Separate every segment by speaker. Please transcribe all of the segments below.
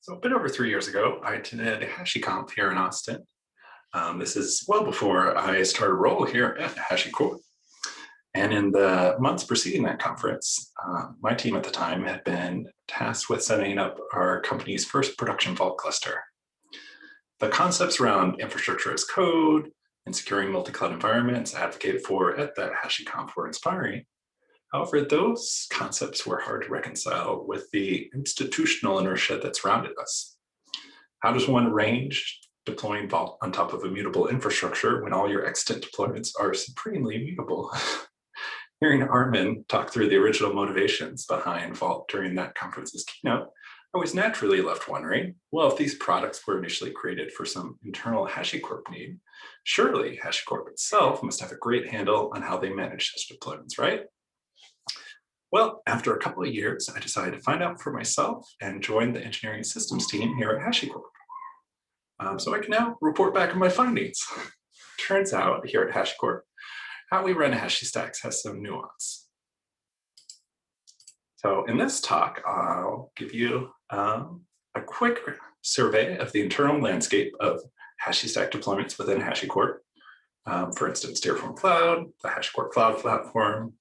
Speaker 1: So a bit over 3 years ago, I attended HashiConf here in Austin. This is well before I started a role here at HashiCorp. And in the months preceding that conference, my team at the time had been tasked with setting up our company's first production vault cluster. The concepts around infrastructure as code and securing multi-cloud environments advocated for at that HashiConf were inspiring. However, those concepts were hard to reconcile with the institutional inertia that surrounded us. How does one arrange deploying Vault on top of immutable infrastructure when all your extant deployments are supremely immutable? Hearing Armin talk through the original motivations behind Vault during that conference's keynote, I was naturally left wondering, well, if these products were initially created for some internal HashiCorp need, surely HashiCorp itself must have a great handle on how they manage such deployments, right? Well, after a couple of years, I decided to find out for myself and joined the engineering systems team here at HashiCorp. So I can now report back on my findings. Turns out here at HashiCorp, how we run HashiStacks has some nuance. So in this talk, I'll give you a quick survey of the internal landscape of HashiStack deployments within HashiCorp. For instance, Terraform Cloud, the HashiCorp Cloud Platform,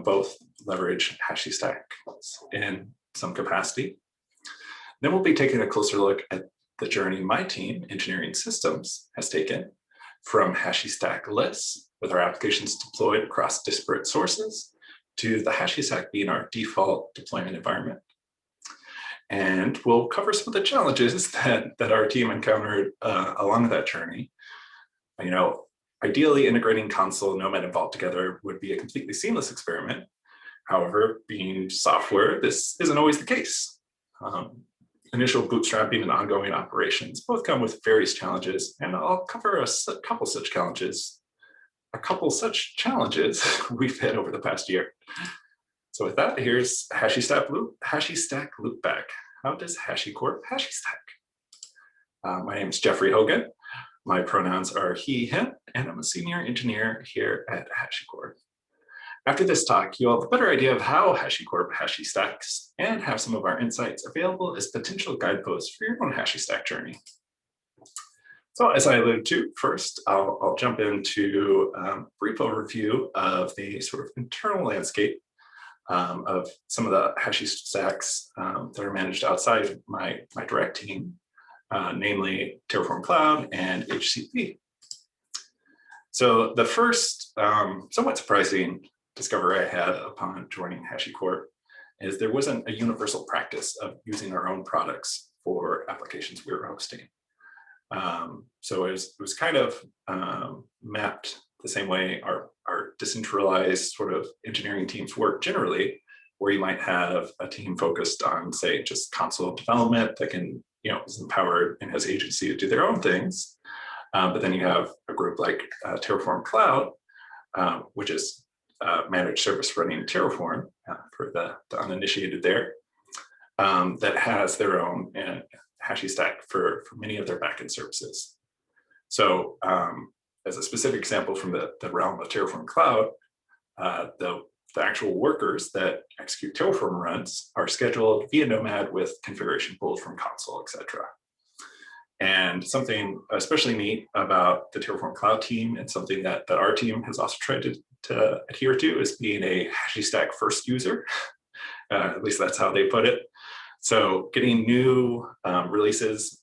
Speaker 1: both leverage HashiStack in some capacity. Then we'll be taking a closer look at the journey my team, Engineering Systems, has taken from HashiStack lists with our applications deployed across disparate sources to the HashiStack being our default deployment environment. And we'll cover some of the challenges that our team encountered along that journey. Ideally, integrating Consul, Nomad, and Vault together would be a completely seamless experiment. However, being software, this isn't always the case. Initial bootstrapping and ongoing operations both come with various challenges, and I'll cover a couple such challenges we've had over the past year. So with that, here's HashiStack Loopback. How does HashiCorp HashiStack? My name is Jeffrey Hogan. My pronouns are he, him, and I'm a senior engineer here at HashiCorp. After this talk, you'll have a better idea of how HashiCorp HashiStacks and have some of our insights available as potential guideposts for your own HashiStack journey. So as I alluded to, first, I'll jump into a brief overview of the sort of internal landscape of some of the HashiStacks that are managed outside of my direct team. Namely Terraform Cloud and HCP. So the first somewhat surprising discovery I had upon joining HashiCorp is there wasn't a universal practice of using our own products for applications we were hosting. So it was kind of mapped the same way our decentralized sort of engineering teams work generally, where you might have a team focused on, say, just Consul development that can is empowered and has agency to do their own things. But then you have a group like Terraform Cloud, which is managed service running Terraform for the uninitiated there, that has their own HashiStack for many of their backend services. So as a specific example from the realm of Terraform Cloud, the actual workers that execute Terraform runs are scheduled via Nomad with configuration pulled from Consul, etc. And something especially neat about the Terraform Cloud team, and something that our team has also tried to adhere to, is being a HashiStack first user. At least that's how they put it. So getting new releases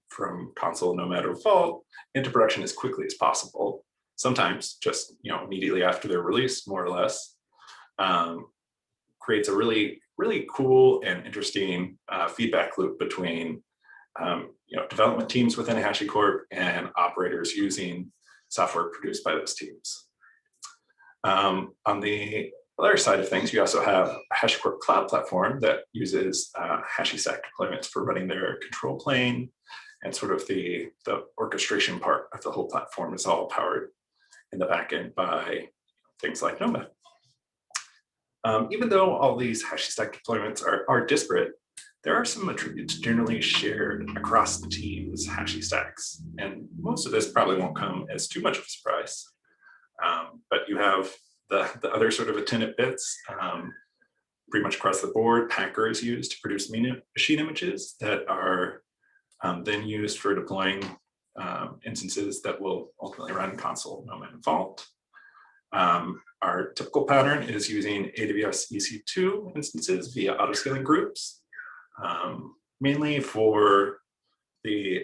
Speaker 1: from Consul, Nomad, or Vault into production as quickly as possible, sometimes just immediately after they're released, more or less, creates a really, really cool and interesting feedback loop between development teams within HashiCorp and operators using software produced by those teams. On the other side of things, you also have a HashiCorp Cloud Platform that uses HashiStack deployments for running their control plane, and sort of the orchestration part of the whole platform is all powered in the backend by things like Nomad. Even though all these HashiStack deployments are disparate, there are some attributes generally shared across the team's HashiStacks. And most of this probably won't come as too much of a surprise. But you have the other sort of attendant bits. pretty much across the board. Packer is used to produce machine images that are then used for deploying instances that will ultimately run Consul, Nomad, and Vault. Our typical pattern is using AWS EC2 instances via autoscaling groups, mainly for the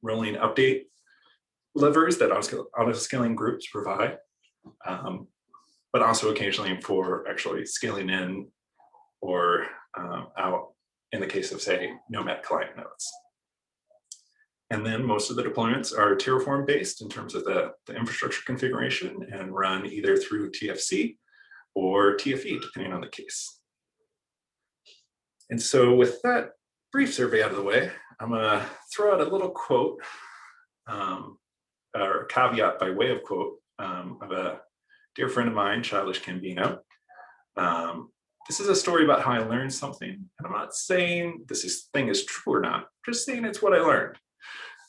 Speaker 1: rolling update levers that autoscaling groups provide, but also occasionally for actually scaling in or out in the case of, say, Nomad client nodes. And then most of the deployments are Terraform based in terms of the infrastructure configuration and run either through TFC or TFE, depending on the case. And so with that brief survey out of the way, I'm gonna throw out a little quote or caveat by way of quote of a dear friend of mine, Childish Gambino. This is a story about how I learned something, and I'm not saying this thing is true or not, I'm just saying it's what I learned.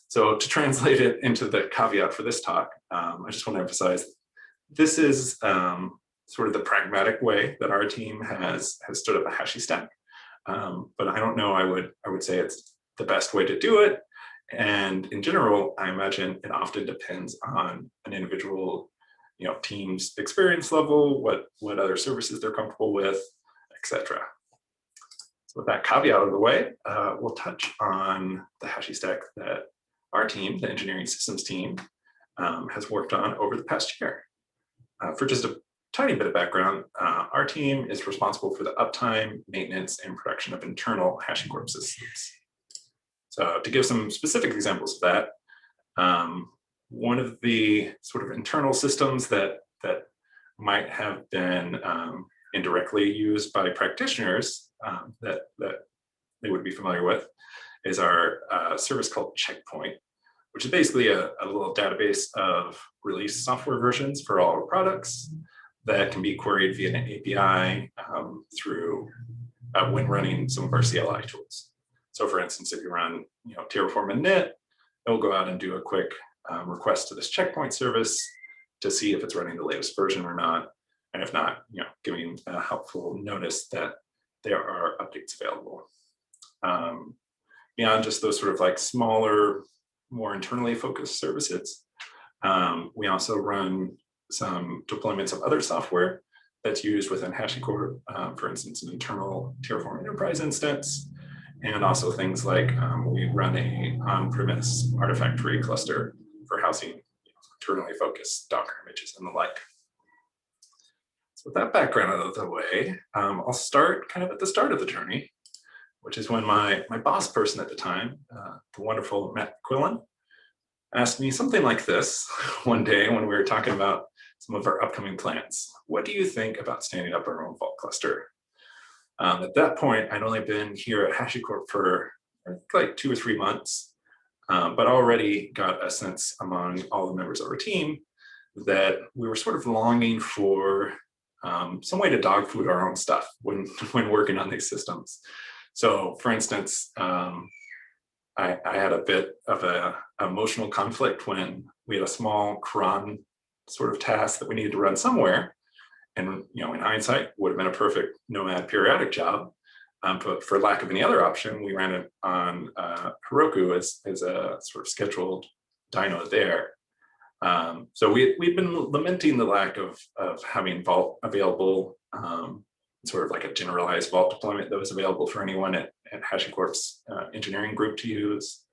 Speaker 1: So to translate it into the caveat for this talk, I just want to emphasize this is sort of the pragmatic way that our team has stood up a HashiStack. But I don't know, I would say it's the best way to do it. And in general, I imagine it often depends on an individual, team's experience level, what other services they're comfortable with, etc. So with that caveat out of the way, we'll touch on the HashiStack that our team, the engineering systems team, has worked on over the past year. For just a tiny bit of background, our team is responsible for the uptime, maintenance, and production of internal HashiCorp systems. So to give some specific examples of that, one of the sort of internal systems that might have been indirectly used by practitioners that they would be familiar with is our service called Checkpoint, which is basically a little database of release software versions for all our products that can be queried via an API through when running some of our CLI tools. So for instance, if you run Terraform and init, it will go out and do a quick request to this Checkpoint service to see if it's running the latest version or not. And if not, giving a helpful notice that there are updates available. Beyond just those sort of like smaller, more internally focused services, we also run some deployments of other software that's used within HashiCorp, for instance, an internal Terraform enterprise instance, and also things like we run a on-premise Artifactory cluster for housing internally focused Docker images and the like. So with that background out of the way, I'll start kind of at the start of the journey, which is when my boss person at the time, the wonderful Matt Quillen, asked me something like this one day when we were talking about some of our upcoming plans. What do you think about standing up our own Vault cluster? At that point, I'd only been here at HashiCorp for like 2 or 3 months, but already got a sense among all the members of our team that we were sort of longing for some way to dog food our own stuff when working on these systems. So for instance, I had a bit of an emotional conflict when we had a small cron sort of task that we needed to run somewhere. And in hindsight, would have been a perfect Nomad periodic job. But for lack of any other option, we ran it on Heroku as a sort of scheduled dyno there. So we've been lamenting the lack of having Vault available, sort of like a generalized Vault deployment that was available for anyone at HashiCorp's engineering group to use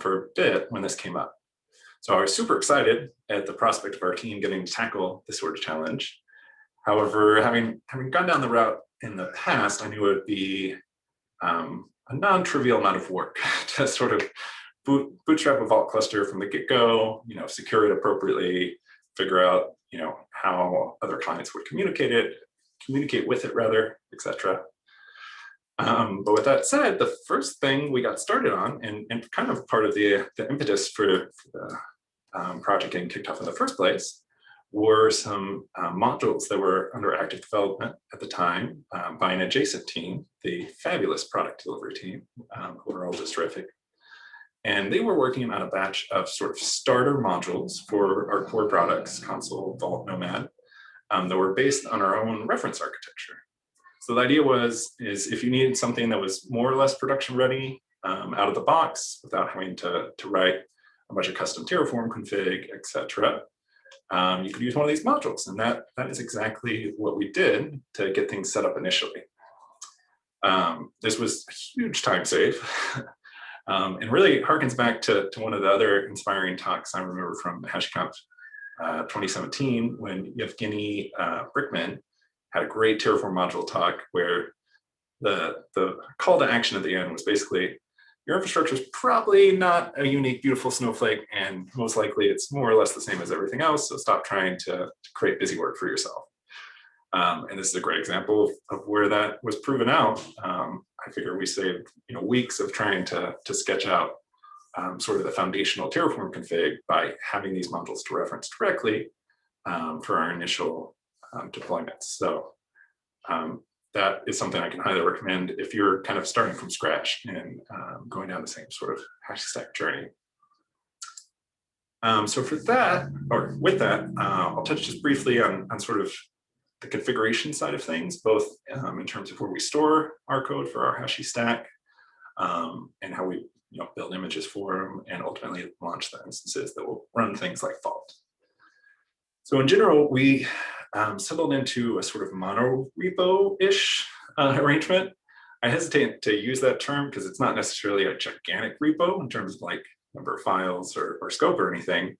Speaker 1: for a bit when this came up. So I was super excited at the prospect of our team getting to tackle this sort of challenge. However, having gone down the route in the past, I knew it would be a non-trivial amount of work to sort of bootstrap a Vault cluster from the get-go, secure it appropriately, figure out, how other clients would communicate with it rather, etc. But with that said, the first thing we got started on, and kind of part of the impetus for the project getting kicked off in the first place, were some modules that were under active development at the time by an adjacent team, the fabulous product delivery team, who are all just terrific. And they were working on a batch of sort of starter modules for our core products, Consul, Vault, Nomad, that were based on our own reference architecture. So the idea is if you needed something that was more or less production ready out of the box without having to write a bunch of custom Terraform config, etc., you could use one of these modules. And that is exactly what we did to get things set up initially. This was a huge time save. And really harkens back to one of the other inspiring talks I remember from HashiConf 2017, when Yevgeny Brickman had a great Terraform module talk where the call to action at the end was basically, your infrastructure is probably not a unique, beautiful snowflake, and most likely it's more or less the same as everything else, so stop trying to create busy work for yourself. And this is a great example of where that was proven out. I figure we saved weeks of trying to sketch out sort of the foundational Terraform config by having these modules to reference directly for our initial deployments. So that is something I can highly recommend if you're kind of starting from scratch and going down the same sort of HashiStack journey. So for that, or with that, I'll touch just briefly on sort of the configuration side of things, both in terms of where we store our code for our HashiStack and how we build images for them, and ultimately launch the instances that will run things like Vault. So in general, we settled into a sort of mono repo-ish arrangement. I hesitate to use that term because it's not necessarily a gigantic repo in terms of like number of files or scope or anything.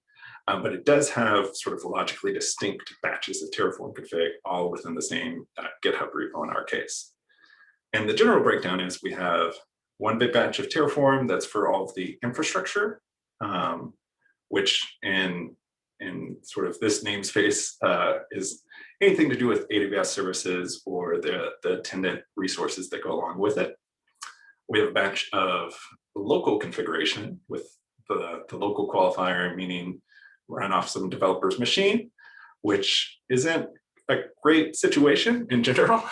Speaker 1: But it does have sort of logically distinct batches of Terraform config all within the same GitHub repo in our case. And the general breakdown is we have one big batch of Terraform that's for all of the infrastructure, which in sort of this namespace is anything to do with AWS services or the attendant resources that go along with it. We have a batch of local configuration with the local qualifier, meaning run off some developer's machine, which isn't a great situation in general.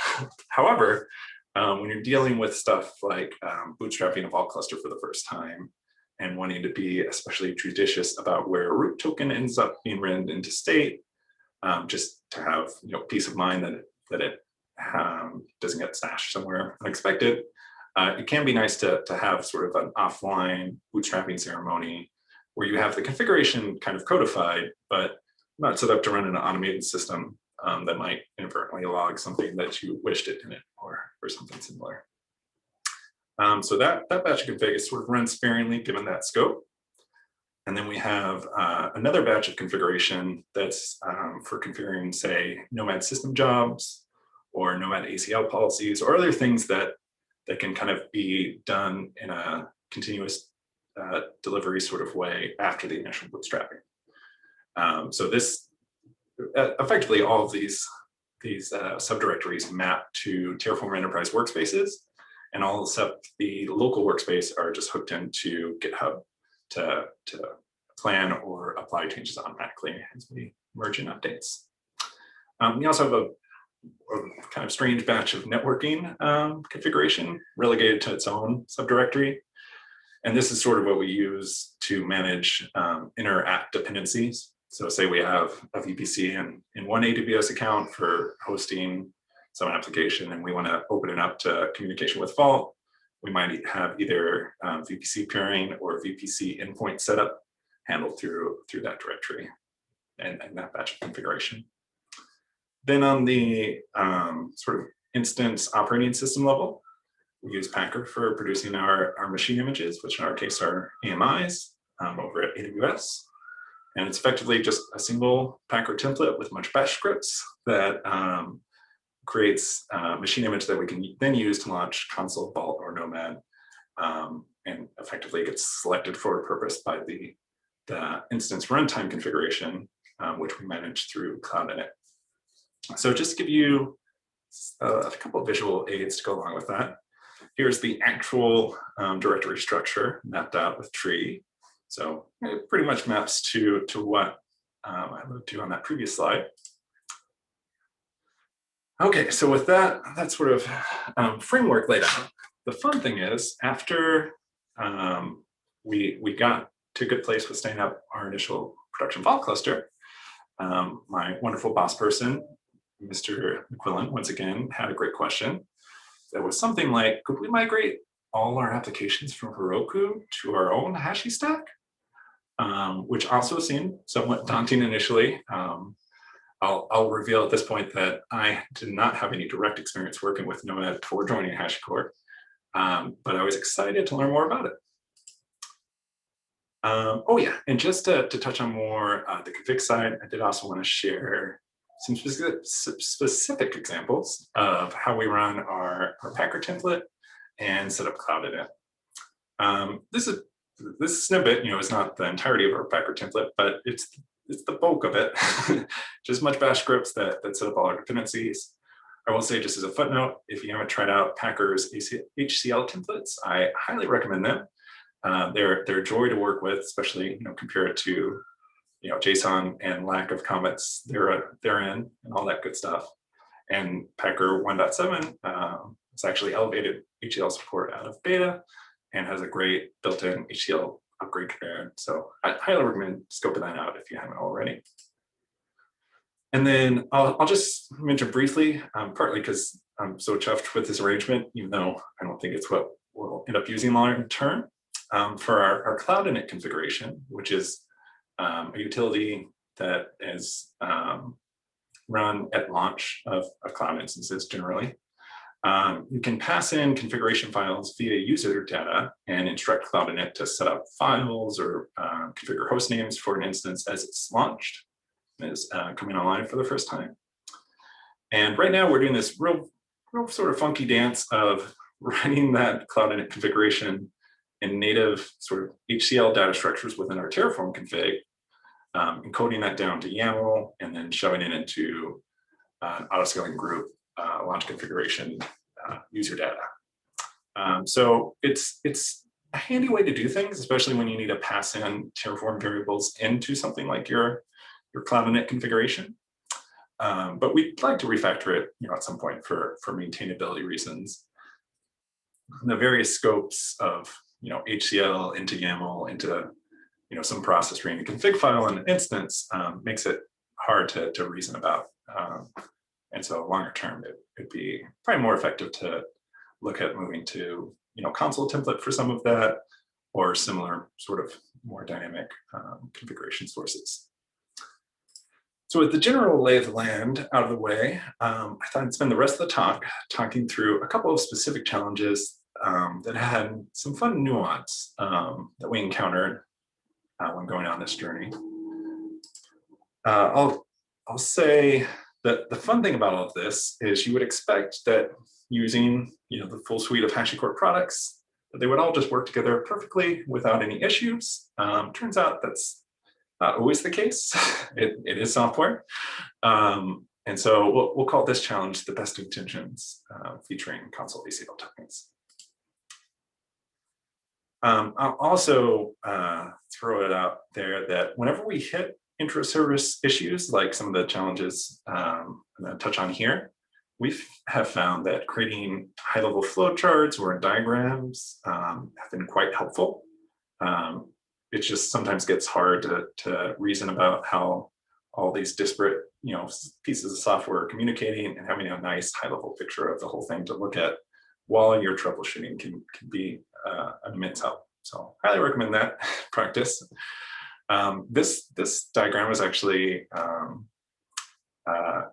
Speaker 1: However, when you're dealing with stuff like bootstrapping a Vault cluster for the first time and wanting to be especially judicious about where a root token ends up being written into state, just to have peace of mind that it doesn't get stashed somewhere unexpected, it can be nice to have sort of an offline bootstrapping ceremony where you have the configuration kind of codified, but not set up to run in an automated system that might inadvertently log something that you wished it didn't, or something similar. So that batch of config is sort of run sparingly given that scope. And then we have another batch of configuration that's for configuring, say, Nomad system jobs or Nomad ACL policies or other things that can kind of be done in a continuous delivery sort of way after the initial bootstrapping. So this effectively all of these subdirectories map to Terraform Enterprise workspaces, and all except the local workspace are just hooked into GitHub to plan or apply changes automatically as we merge in updates. We also have a kind of strange batch of networking configuration relegated to its own subdirectory. And this is sort of what we use to manage inner app dependencies. So say we have a VPC in one AWS account for hosting some application and we want to open it up to communication with Vault. We might have either VPC peering or VPC endpoint setup handled through that directory and that batch of configuration. Then on the sort of instance operating system level, we use Packer for producing our machine images, which in our case are AMIs over at AWS. And it's effectively just a single Packer template with a bunch of bash scripts that creates a machine image that we can then use to launch Consul, Vault, or Nomad, and effectively gets selected for a purpose by the instance runtime configuration, which we manage through CloudInit. So just to give you a couple of visual aids to go along with that. Here's the actual directory structure mapped out with tree. So it pretty much maps to what I alluded to on that previous slide. Okay, so with that sort of framework laid out, the fun thing is after we got to a good place with standing up our initial production Vault cluster, my wonderful boss person Mr. McQuillan, once again, had a great question. That was something like, could we migrate all our applications from Heroku to our own HashiStack? Which also seemed somewhat daunting initially. I'll reveal at this point that I did not have any direct experience working with Nomad before joining HashiCorp, but I was excited to learn more about it. Oh yeah, and just to touch on more the config side, I did also want to share some specific examples of how we run our Packer template and set up CloudInit. This snippet, is not the entirety of our Packer template, but it's the bulk of it. Just much bash scripts that set up all our dependencies. I will say, just as a footnote, if you haven't tried out Packer's HCL templates, I highly recommend them. They're a joy to work with, especially compared to JSON and lack of comments therein and all that good stuff. And Packer 1.7 has actually elevated HCL support out of beta and has a great built-in HCL upgrade command. So I highly recommend scoping that out if you haven't already. And then I'll just mention briefly, partly because I'm so chuffed with this arrangement, even though I don't think it's what we'll end up using long term, for our CloudInit configuration, which is a utility that is run at launch of cloud instances generally. You can pass in configuration files via user data and instruct CloudInit to set up files or configure host names for an instance as it's launched, is coming online for the first time. And right now we're doing this real sort of funky dance of running that CloudInit configuration in native sort of HCL data structures within our Terraform config, encoding that down to YAML, and then shoving it into an autoscaling group launch configuration user data. So it's a handy way to do things, especially when you need to pass in Terraform variables into something like your CloudInit configuration. But we'd like to refactor it at some point for maintainability reasons. And the various scopes of HCL into YAML into some process reading a config file in an instance makes it hard to reason about. And so longer term, it'd be probably more effective to look at moving to Consul template for some of that, or similar sort of more dynamic configuration sources. So with the general lay of the land out of the way, I thought I'd spend the rest of the talk talking through a couple of specific challenges that had some fun nuance that we encountered when going on this journey. I'll say that the fun thing about all of this is you would expect that using the full suite of HashiCorp products, that they would all just work together perfectly without any issues. Turns out that's not always the case. It is software. And so we'll call this challenge the best intentions featuring Consul ACL tokens. I'll also throw it out there that whenever we hit intra-service issues, like some of the challenges I'm going to touch on here, we have found that creating high-level flowcharts or diagrams have been quite helpful. It just sometimes gets hard to reason about how all these disparate pieces of software are communicating, and having a nice high-level picture of the whole thing to look at while you're troubleshooting can be an immense help. So highly recommend that practice. This diagram was actually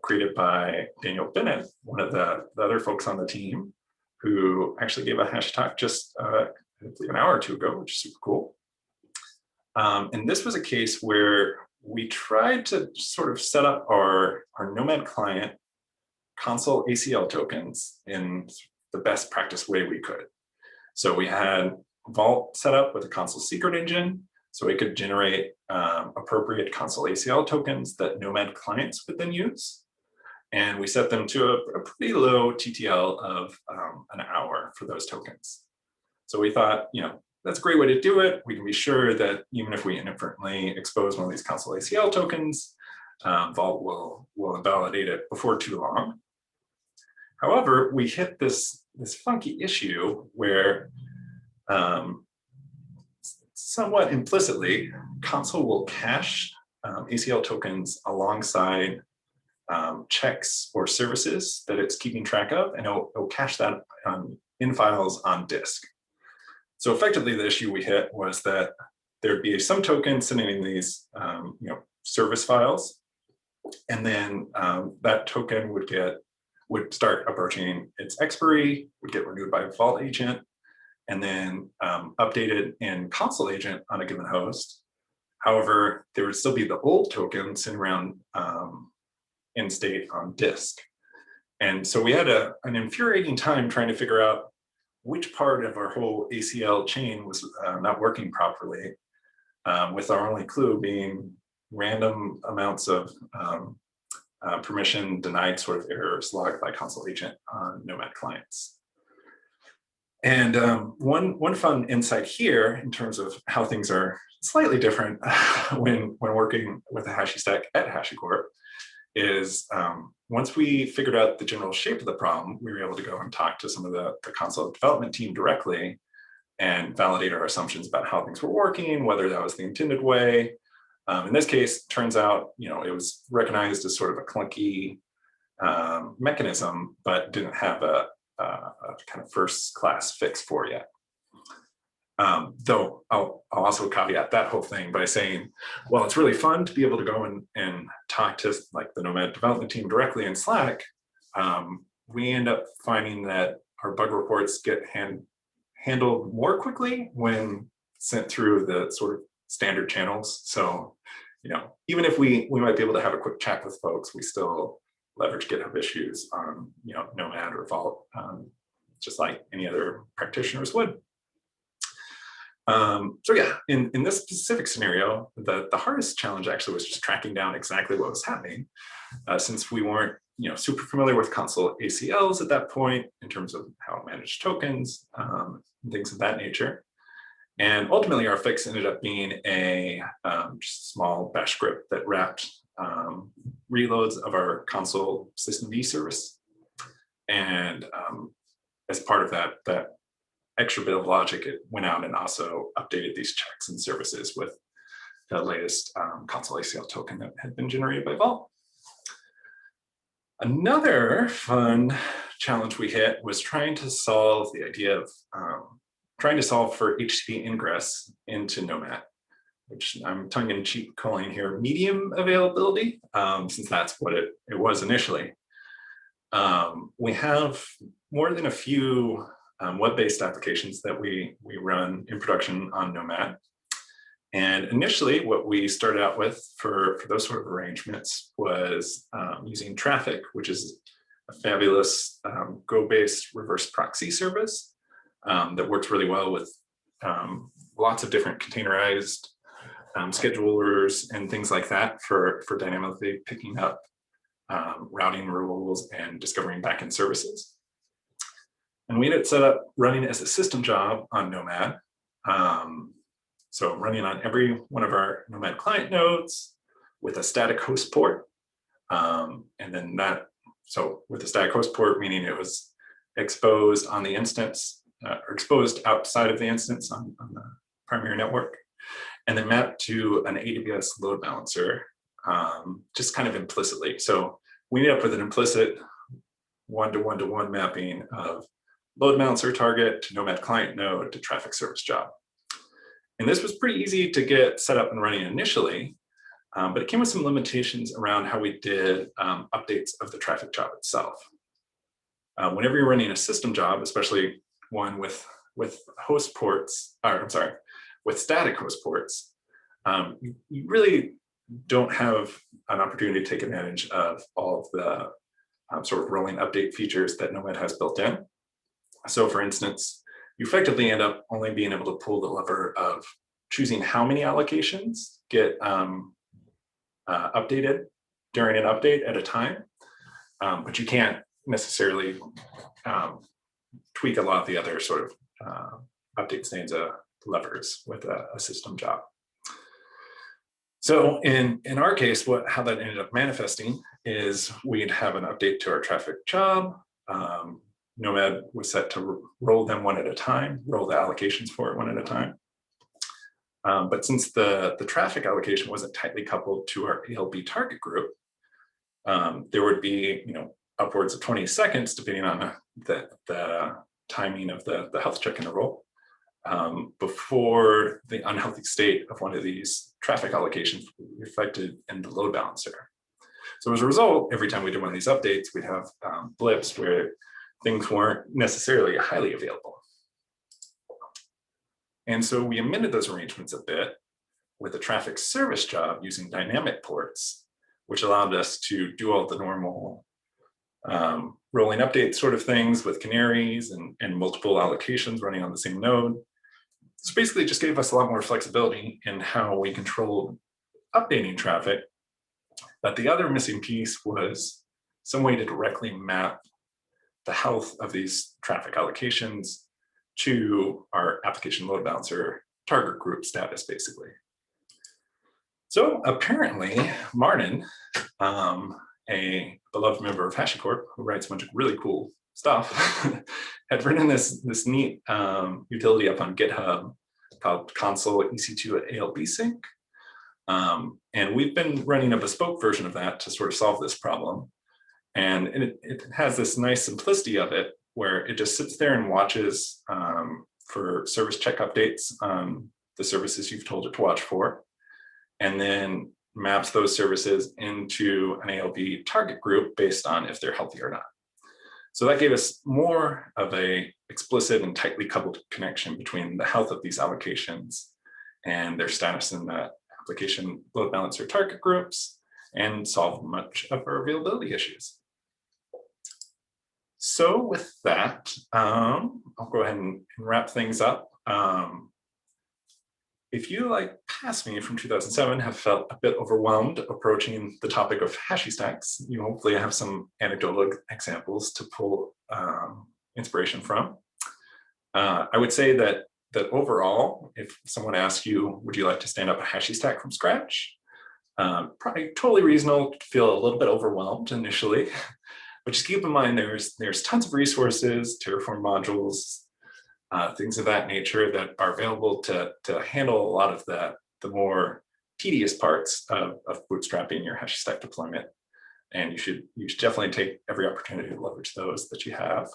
Speaker 1: created by Daniel Bennett, one of the other folks on the team, who actually gave a hash talk just I believe an hour or two ago, which is super cool. And this was a case where we tried to sort of set up our Nomad client Consul ACL tokens in the best practice way we could. So we had Vault set up with a Consul secret engine, so it could generate appropriate Consul ACL tokens that Nomad clients would then use. And we set them to a pretty low TTL of an hour for those tokens. So we thought, that's a great way to do it. We can be sure that even if we inadvertently expose one of these Consul ACL tokens, Vault will invalidate it before too long. However, we hit this funky issue where somewhat implicitly, Consul will cache ACL tokens alongside checks or services that it's keeping track of, and it'll cache that in files on disk. So effectively, the issue we hit was that there'd be some token sitting in these service files, and then that token would start approaching its expiry, would get renewed by Vault agent, and then updated in Consul agent on a given host. However, there would still be the old token sitting around in state on disk. And so we had an infuriating time trying to figure out which part of our whole ACL chain was not working properly, with our only clue being random amounts of permission denied sort of errors logged by Consul agent on Nomad clients. And one fun insight here in terms of how things are slightly different when working with a HashiStack at HashiCorp is once we figured out the general shape of the problem, we were able to go and talk to some of the Consul development team directly and validate our assumptions about how things were working, whether that was the intended way. In this case, turns out, it was recognized as sort of a clunky mechanism, but didn't have a kind of first-class fix for yet. Though I'll also caveat that whole thing by saying, well, it's really fun to be able to go and talk to like the Nomad development team directly in Slack. We end up finding that our bug reports get handled more quickly when sent through the sort of standard channels. So, even if we might be able to have a quick chat with folks, we still leverage GitHub issues on Nomad or Vault, just like any other practitioners would. So yeah, in this specific scenario, the hardest challenge actually was just tracking down exactly what was happening, since we weren't super familiar with Consul ACLs at that point in terms of how it managed tokens, and things of that nature. And ultimately, our fix ended up being a just small bash script that wrapped reloads of our Consul systemd service. And as part of that extra bit of logic, it went out and also updated these checks and services with the latest Consul ACL token that had been generated by Vault. Another fun challenge we hit was trying to solve the idea of trying to solve for HTTP ingress into Nomad, which I'm tongue-in-cheek calling here medium availability, since that's what it was initially. We have more than a few web-based applications that we run in production on Nomad. And initially, what we started out with for those sort of arrangements was using Traffic, which is a fabulous Go-based reverse proxy service that works really well with lots of different containerized schedulers and things like that for dynamically picking up routing rules and discovering backend services. And we had it set up running as a system job on Nomad. So running on every one of our Nomad client nodes with a static host port. And then so with a static host port, meaning it was exposed on the instance, or exposed outside of the instance on the primary network, and then mapped to an AWS load balancer, just kind of implicitly. So we ended up with an implicit one-to-one-to-one mapping of load balancer target to Nomad client node to traffic service job. And this was pretty easy to get set up and running initially, but it came with some limitations around how we did updates of the traffic job itself. Whenever you're running a system job, especially one with host ports, or I'm sorry, with static host ports, you really don't have an opportunity to take advantage of all of the sort of rolling update features that Nomad has built in. So for instance, you effectively end up only being able to pull the lever of choosing how many allocations get updated during an update at a time, but you can't necessarily tweak a lot of the other sort of update stanza levers with a system job. So in our case, how that ended up manifesting is we'd have an update to our traffic job. Nomad was set to roll them one at a time, roll the allocations for it one at a time. But since the traffic allocation wasn't tightly coupled to our ALB target group, there would be, upwards of 20 seconds, depending on the timing of the health check interval, before the unhealthy state of one of these traffic allocations would be reflected in the load balancer. So as a result, every time we did one of these updates, we'd have blips where things weren't necessarily highly available. And so we amended those arrangements a bit with a traffic service job using dynamic ports, which allowed us to do all the normal rolling update sort of things with canaries and multiple allocations running on the same node. So basically it just gave us a lot more flexibility in how we controlled updating traffic. But the other missing piece was some way to directly map the health of these traffic allocations to our application load balancer target group status, basically. So apparently, Martin, a beloved member of HashiCorp, who writes a bunch of really cool stuff, had written this neat utility up on GitHub called Consul EC2 ALB sync. And we've been running a bespoke version of that to sort of solve this problem. And it has this nice simplicity of it, where it just sits there and watches for service check updates on the services you've told it to watch for, and then maps those services into an ALB target group based on if they're healthy or not. So that gave us more of a explicit and tightly coupled connection between the health of these allocations and their status in the application load balancer target groups, and solved much of our availability issues. So with that, I'll go ahead and wrap things up. If you, like past me from 2007, have felt a bit overwhelmed approaching the topic of HashiStacks, hopefully I have some anecdotal examples to pull inspiration from. I would say that overall, if someone asks you, would you like to stand up a HashiStack from scratch? Probably totally reasonable to feel a little bit overwhelmed initially. But just keep in mind, there's tons of resources, Terraform modules, things of that nature that are available to handle a lot of the more tedious parts of bootstrapping your HashiStack deployment. And you should definitely take every opportunity to leverage those that you have.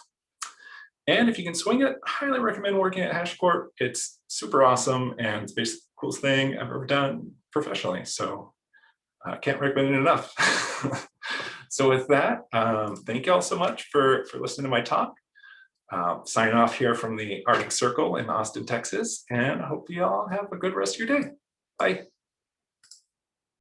Speaker 1: And if you can swing it, I highly recommend working at HashiCorp. It's super awesome, and it's basically the coolest thing I've ever done professionally. So I can't recommend it enough. So with that, thank you all so much for listening to my talk. Signing off here from the Arctic Circle in Austin, Texas, and I hope you all have a good rest of your day. Bye.